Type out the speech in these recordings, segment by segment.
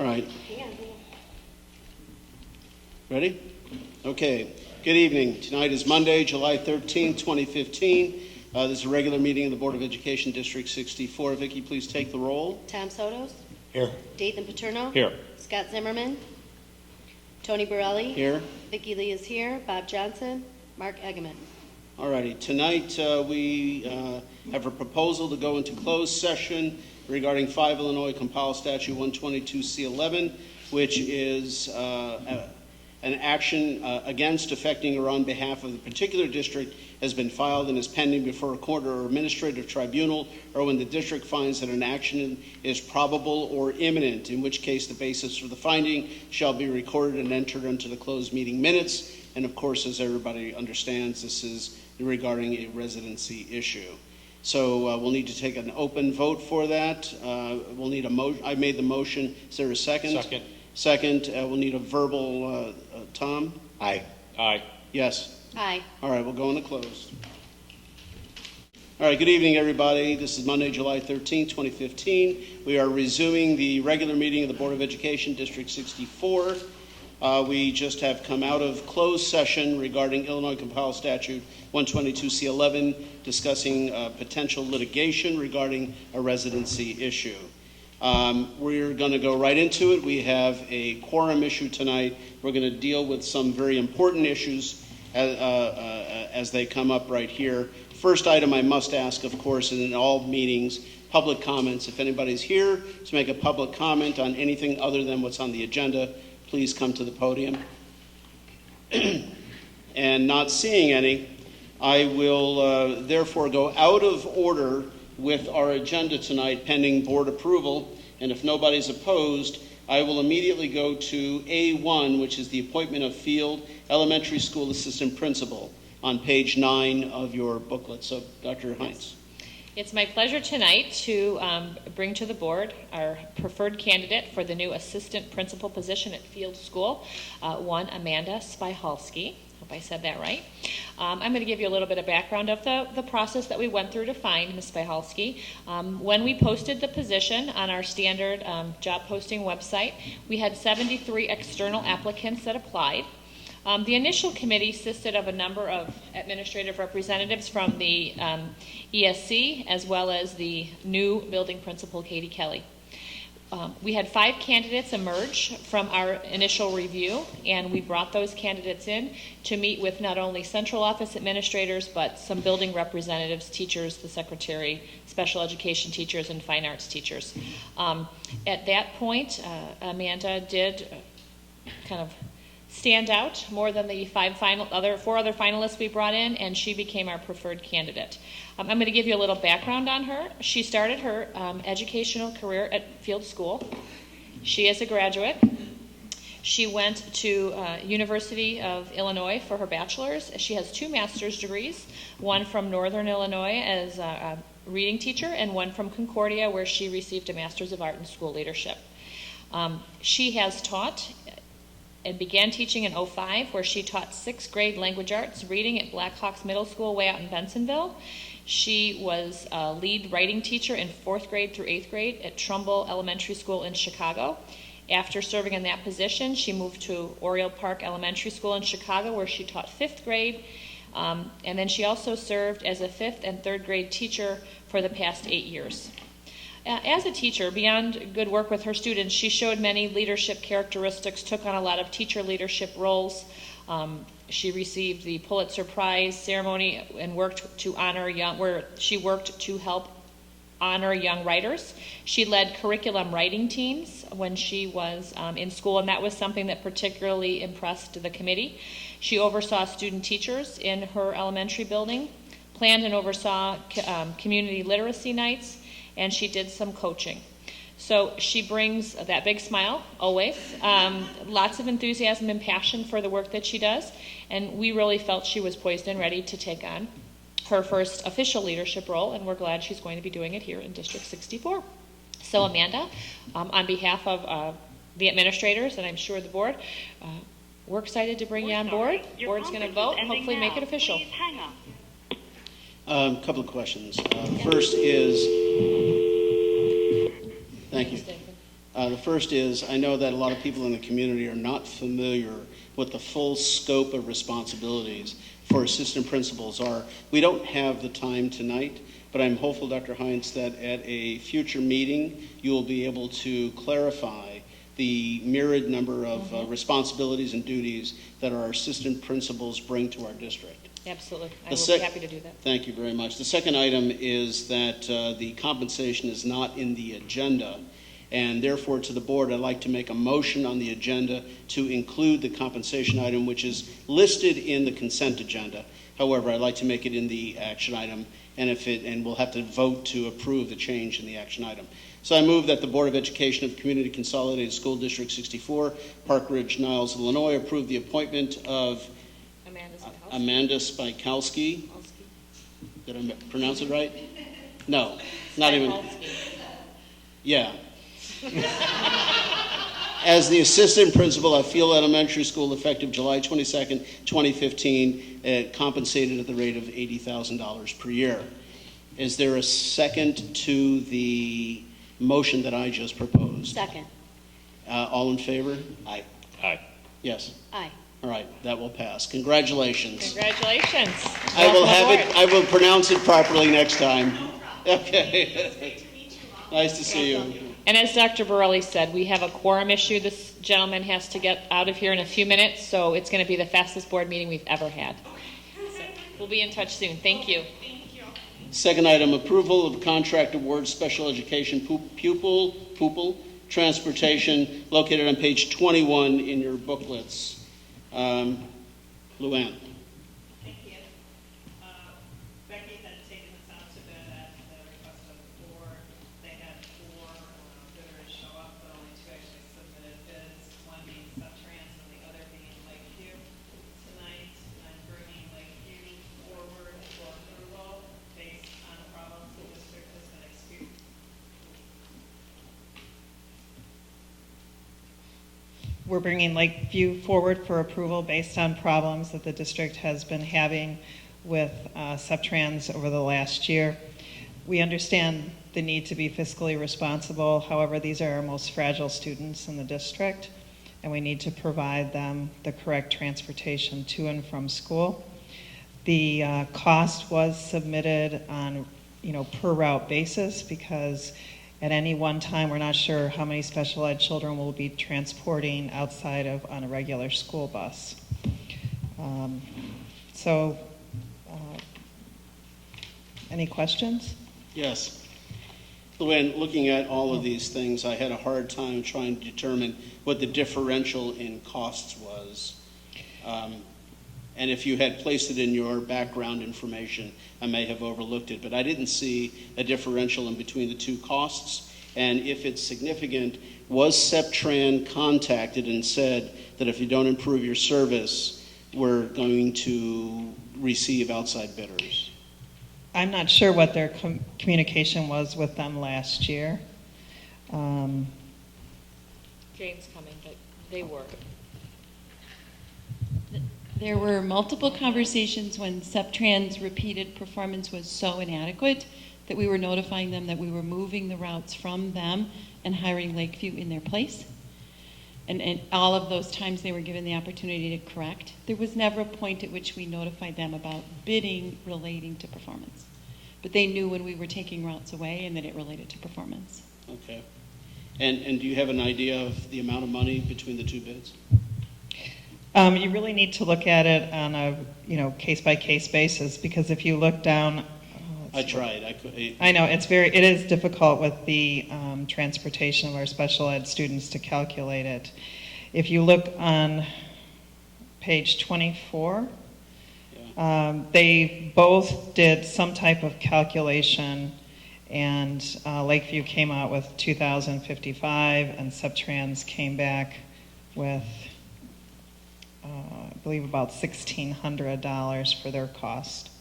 All right. Ready? Okay. Good evening. Tonight is Monday, July 13th, 2015. This is a regular meeting of the Board of Education, District 64. Vicki, please take the roll. Tom Sotos. Here. Dathan Paterno. Here. Scott Zimmerman. Tony Borelli. Here. Vicki Lee is here. Bob Johnson. Mark Egeman. All righty. Tonight we have a proposal to go into closed session regarding 5 Illinois Compile Statute 122C11, which is an action against, affecting, or on behalf of the particular district has been filed and is pending before a court or administrative tribunal, or when the district finds that an action is probable or imminent, in which case the basis for the finding shall be recorded and entered into the closed meeting minutes. And of course, as everybody understands, this is regarding a residency issue. So we'll need to take an open vote for that. We'll need a motion. I made the motion. Is there a second? Second. Second. We'll need a verbal. Tom? Aye. Aye. Yes. Aye. All right, we'll go into closed. All right, good evening, everybody. This is Monday, July 13th, 2015. We are resuming the regular meeting of the Board of Education, District 64. We just have come out of closed session regarding Illinois Compile Statute 122C11, discussing potential litigation regarding a residency issue. We're going to go right into it. We have a quorum issue tonight. We're going to deal with some very important issues as they come up right here. First item I must ask, of course, and in all meetings, public comments. If anybody's here to make a public comment on anything other than what's on the agenda, please come to the podium. And not seeing any, I will therefore go out of order with our agenda tonight, pending board approval. And if nobody's opposed, I will immediately go to A1, which is the appointment of Field Elementary School Assistant Principal, on page 9 of your booklet. So, Dr. Heinz. It's my pleasure tonight to bring to the board our preferred candidate for the new assistant principal position at Field School, one Amanda Spihalski. Hope I said that right. I'm going to give you a little bit of background of the process that we went through to find Ms. Spihalski. When we posted the position on our standard job posting website, we had 73 external applicants that applied. The initial committee consisted of a number of administrative representatives from the ESC, as well as the new building principal, Katie Kelly. We had 5 candidates emerge from our initial review, and we brought those candidates in to meet with not only central office administrators, but some building representatives, teachers, the secretary, special education teachers, and fine arts teachers. At that point, Amanda did kind of stand out more than the 4 other finalists we brought in, and she became our preferred candidate. I'm going to give you a little background on her. She started her educational career at Field School. She is a graduate. She went to University of Illinois for her bachelor's. She has 2 master's degrees, one from Northern Illinois as a reading teacher, and one from Concordia, where she received a master's of art in school leadership. She has taught and began teaching in 2005, where she taught 6th grade language arts reading at Blackhawks Middle School way out in Bensonville. She was a lead writing teacher in 4th grade through 8th grade at Trumbull Elementary School in Chicago. After serving in that position, she moved to Oriole Park Elementary School in Chicago, where she taught 5th grade. And then she also served as a 5th and 3rd grade teacher for the past 8 years. As a teacher, beyond good work with her students, she showed many leadership characteristics, took on a lot of teacher leadership roles. She received the Pulitzer Prize ceremony and worked to help honor young writers. She led curriculum writing teams when she was in school, and that was something that particularly impressed the committee. She oversaw student teachers in her elementary building, planned and oversaw community literacy nights, and she did some coaching. So she brings that big smile, always, lots of enthusiasm and passion for the work that she does, and we really felt she was poised and ready to take on her first official leadership role, and we're glad she's going to be doing it here in District 64. So Amanda, on behalf of the administrators, and I'm sure the board, we're excited to bring you on board. The board's going to vote and hopefully make it official. Please hang up. A couple of questions. First is, thank you. The first is, I know that a lot of people in the community are not familiar with the full scope of responsibilities for assistant principals are. We don't have the time tonight, but I'm hopeful, Dr. Heinz, that at a future meeting, you will be able to clarify the myriad number of responsibilities and duties that our assistant principals bring to our district. Absolutely. I will be happy to do that. Thank you very much. The second item is that the compensation is not in the agenda, and therefore to the board, I'd like to make a motion on the agenda to include the compensation item, which is listed in the consent agenda. However, I'd like to make it in the action item, and we'll have to vote to approve the change in the action item. So I move that the Board of Education of Community Consolidated School District 64, Park Ridge-Niles, Illinois, approve the appointment of Amanda Spikowski. Did I pronounce it right? No, not even. Yeah. As the assistant principal at Field Elementary School effective July 22nd, 2015, compensated at the rate of $80,000 per year. Is there a second to the motion that I just proposed? Second. All in favor? Aye. Aye. Yes. Aye. All right, that will pass. Congratulations. Congratulations. I will have Welcome it. I will pronounce it properly next time. Okay. Nice to see you. And as Dr. Borelli said, we have a quorum issue. This gentleman has to get out of here in a few minutes, so it's going to be the fastest board meeting we've ever had. So we'll be in touch soon. Thank you. Second item, approval of contract award special education pupil transportation, located on page 21 in your booklets. Luann. Thank you. Becky had taken this out to bid at the request of the board. They had 4 bidders show up, but only 2 actually submitted bids, one being Subtrans and the other being Lakeview. Tonight, I'm bringing Lakeview forward for approval based on the problems the district has been experiencing. We're bringing Lakeview forward for approval based on problems that the district has been having with Subtrans over the last year. We understand the need to be fiscally responsible. However, these are our most fragile students in the district, and we need to provide them the correct transportation to and from school. The cost was submitted on, per route basis, because at any one time, we're not sure how many special ed children will be transporting outside of on a regular school bus. Any questions? Yes. Luann, looking at all of these things, I had a hard time trying to determine what the differential in costs was. And if you had placed it in your background information, I may have overlooked it, but I didn't see a differential in between the two costs. And if it's significant, was Septran contacted and said that if you don't improve your service, we're going to receive outside bidders? I'm not sure what their communication was with them last year. Jane's coming, but they were. There were multiple conversations when Septrans' repeated performance was so inadequate that we were notifying them that we were moving the routes from them and hiring Lakeview in their place. And all of those times they were given the opportunity to correct. There was never a point at which we notified them about bidding relating to performance. But they knew when we were taking routes away and that it related to performance. Okay. And do you have an idea of the amount of money between the two bids? You really need to look at it on a case-by-case basis, because if you look down, I tried. I know it is difficult with the transportation of our special ed students to calculate it. If you look on page 24, they both did some type of calculation, and Lakeview came out with $2,055, and Subtrans came back with I believe about $1,600 for their cost.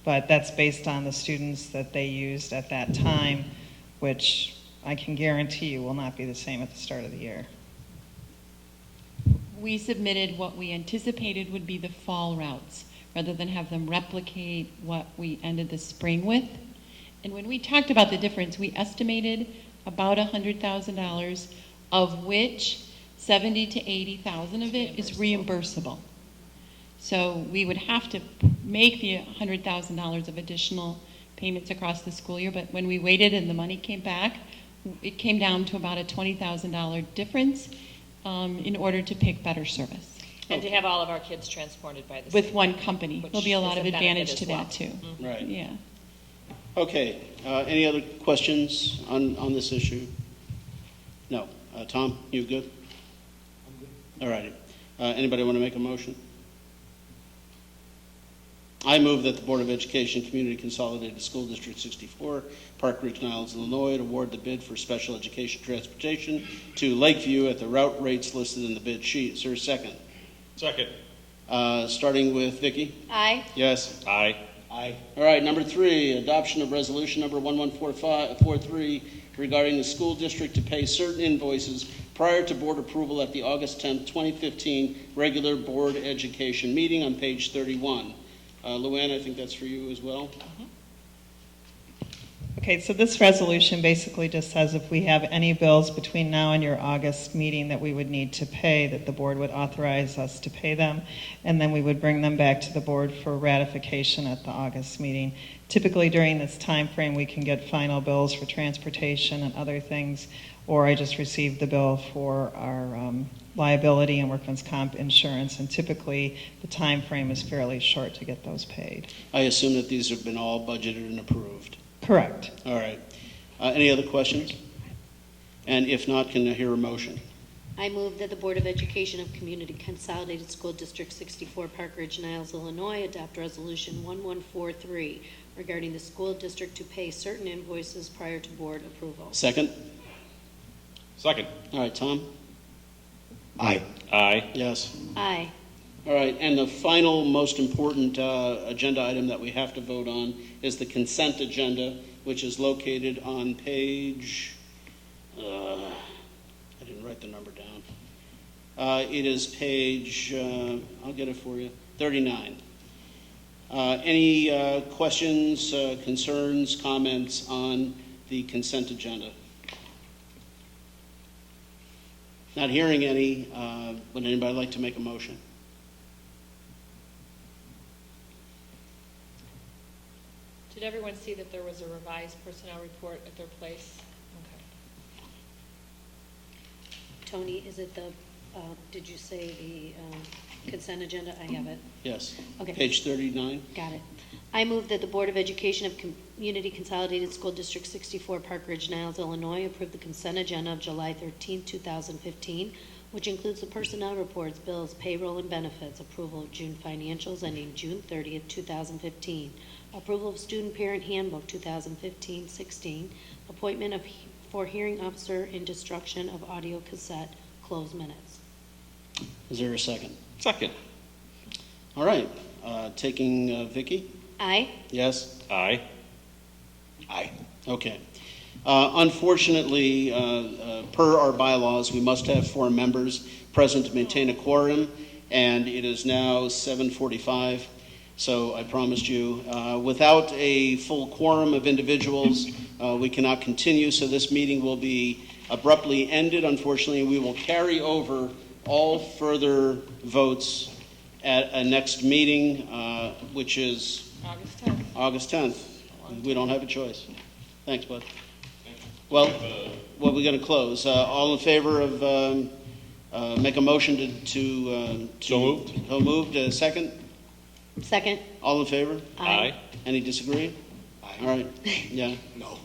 But that's based on the students that they used at that time, which I can guarantee you will not be the same at the start of the year. We submitted what we anticipated would be the fall routes, rather than have them replicate what we ended the spring with. And when we talked about the difference, we estimated about $100,000 of which 70 to 80,000 of it is reimbursable. So we would have to make the $100,000 of additional payments across the school year, but when we waited and the money came back, it came down to about a $20,000 difference in order to pick better service. And to have all of our kids transported by the With same one company, company. which There'll be a lot is of a benefit advantage as to well. that too. Right. Yeah. Okay, any other questions on this issue? No. Tom, you good? I'm good. All righty. Anybody want to make a motion? I move that the Board of Education Community Consolidated School District 64, Park Ridge-Niles, Illinois, award the bid for special education transportation to Lakeview at the route rates listed in the bid sheet. Is there a second? Second. Starting with Vicki? Aye. Yes? Aye. Aye. All right, number 3, adoption of resolution number 1143 regarding the school district to pay certain invoices prior to board approval at the August 10th, 2015 regular board education meeting on page 31. Luann, I think that's for you as well. Okay, so this resolution basically just says if we have any bills between now and your August meeting that we would need to pay, that the board would authorize us to pay them, and then we would bring them back to the board for ratification at the August meeting. Typically during this time frame, we can get final bills for transportation and other things, or I just received the bill for our liability and workman's comp insurance, and typically the time frame is fairly short to get those paid. I assume that these have been all budgeted and approved. Correct. All right. Any other questions? And if not, can I hear a motion? I move that the Board of Education of Community Consolidated School District 64, Park Ridge, Niles, Illinois, adopt Resolution 1143 regarding the school district to pay certain invoices prior to board approval. Second? Second. All right, Tom? Aye. Aye. Yes. Aye. All right, and the final, most important agenda item that we have to vote on is the consent agenda, which is located on page, I didn't write the number down. It is page, I'll get it for you, 39. Any questions, concerns, comments on the consent agenda? Not hearing any, would anybody like to make a motion? Did everyone see that there was a revised personnel report at their place? Okay. Tony, is it the, did you say the consent agenda? I have it. Yes. Okay. Page 39. Got it. I move that the Board of Education of Community Consolidated School District 64, Park Ridge, Niles, Illinois, approve the consent agenda of July 13, 2015, which includes the personnel reports, bills, payroll, and benefits, approval of June financials ending June 30, 2015, approval of student parent handbook 2015-16, appointment for hearing officer and destruction of audio cassette, closed minutes. Is there a second? Second. All right. Taking Vicki? Aye. Yes? Aye. Aye. Okay. Unfortunately, per our bylaws, we must have 4 members present to maintain a quorum, and it is now 7:45. So I promised you, without a full quorum of individuals, we cannot continue. So this meeting will be abruptly ended. Unfortunately, we will carry over all further votes at a next meeting, which is August 10th. August 10th. We don't have a choice. Thanks, bud. Well, what we're going to close. All in favor of make a motion to So moved. So moved. Second. Second. All in favor? Aye. Any disagree? All right. Yeah. No.